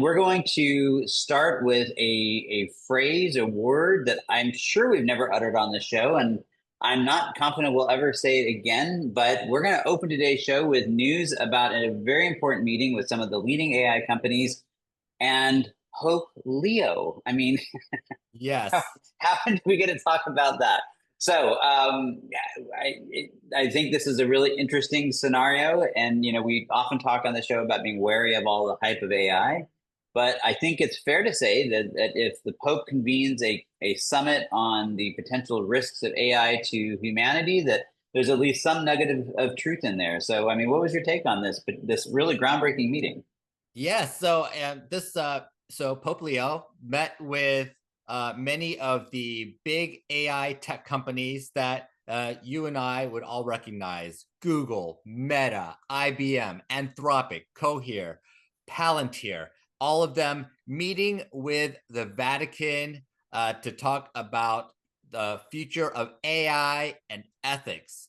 And we're going to start with a phrase, a word that I'm sure we've never uttered on the show, and I'm not confident we'll ever say it again, but we're going to open today's show with news about a very important meeting with some of the leading AI companies and Pope Leo. I mean, how, Yes. how did we get to talk about that? So I think this is a really interesting scenario, and we often talk on the show about being wary of all the hype of AI, but I think it's fair to say that if the Pope convenes a summit on the potential risks of AI to humanity, that there's at least some nugget of truth in there. So I mean, what was your take on this really groundbreaking meeting? Yes. So Pope Leo met with many of the big AI tech companies that you and I would all recognize: Google, Meta, IBM, Anthropic, Cohere, Palantir, all of them meeting with the Vatican to talk about the future of AI and ethics.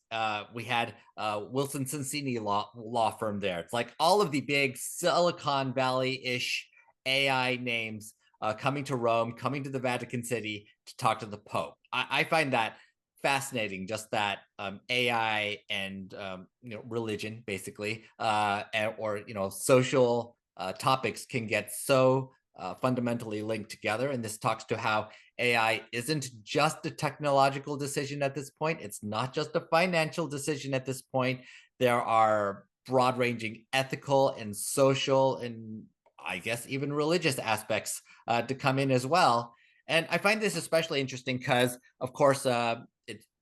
We had Wilson Sonsini law firm there. It's like all of the big Silicon Valley-ish AI names coming to Rome, coming to the Vatican City to talk to the Pope. I find that fascinating, just that AI and religion, basically, or social topics can get so fundamentally linked together. And this talks to how AI isn't just a technological decision at this point. It's not just a financial decision at this point. There are broad ranging ethical and social and I guess even religious aspects to come in as well. And I find this especially interesting because, of course,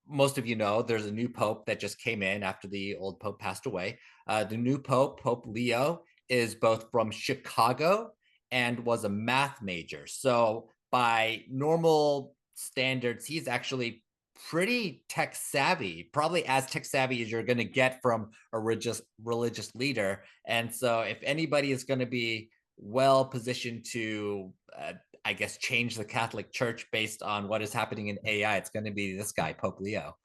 most of you know there's a new pope that just came in after the old pope passed away. The new pope, Pope Leo, is both from Chicago and was a math major. So by normal standards, he's actually pretty tech savvy, probably as tech savvy as you're going to get from a religious leader. And so if anybody is going to be well positioned to I guess change the Catholic Church based on what is happening in AI, it's going to be this guy, Pope Leo.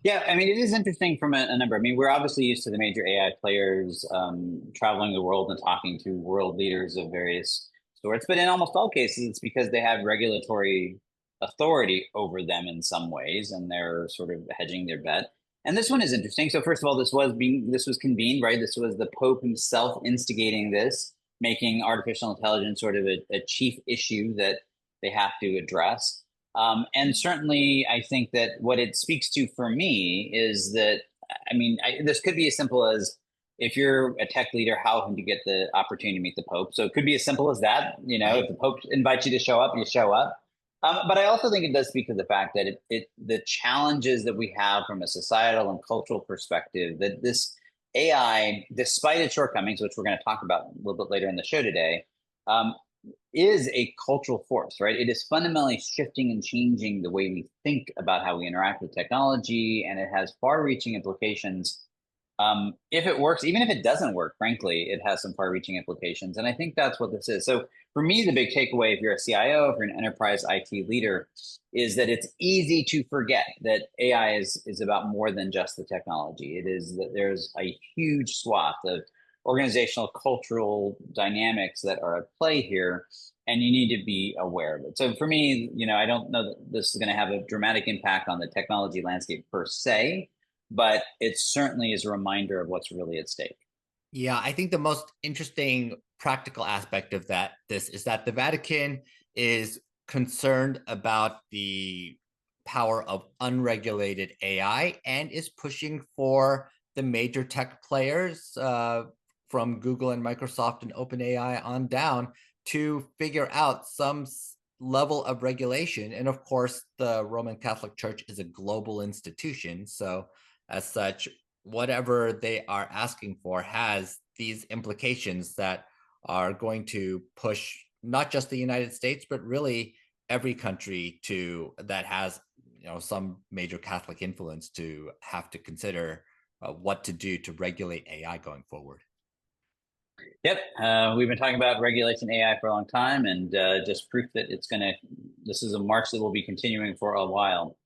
Yeah, I mean, it is interesting from a number. I mean, we're obviously used to the major AI players traveling the world and talking to world leaders of various sorts, but in almost all cases, it's because they have regulatory authority over them in some ways, and they're sort of hedging their bet. And this one is interesting. So first of all, this was convened, right? This was the Pope himself instigating this, making artificial intelligence sort of a chief issue that they have to address. And certainly, I think that what it speaks to for me is that, I mean, this could be as simple as if you're a tech leader, how often do you get the opportunity to meet the Pope? So it could be as simple as that. If Right. the Pope invites you to show up, you show up. But I also think it does speak to the fact that the challenges that we have from a societal and cultural perspective, that this AI, despite its shortcomings, which we're going to talk about a little bit later in the show today, um, is a cultural force, right? It is fundamentally shifting and changing the way we think about how we interact with technology, and it has far-reaching implications. If it works, even if it doesn't work, frankly, it has some far-reaching implications, and I think that's what this is. So, for me, the big takeaway, if you're a CIO, if you're an enterprise IT leader, is that it's easy to forget that AI is about more than just the technology. It is that there's a huge swath of organizational cultural dynamics that are at play here, and you need to be aware of it. So for me, I don't know that this is going to have a dramatic impact on the technology landscape per se, but it certainly is a reminder of what's really at stake. Yeah, I think the most interesting practical aspect of this is that the Vatican is concerned about the power of unregulated AI and is pushing for the major tech players from Google and Microsoft and OpenAI on down to figure out some level of regulation. And of course, the Roman Catholic Church is a global institution. So as such, whatever they are asking for has these implications that are going to push not just the United States, but really every country to that has some major Catholic influence to have to consider what to do to regulate AI going forward. Yep, we've been talking about regulation AI for a long time, and just proof that this is a march that will be continuing for a while.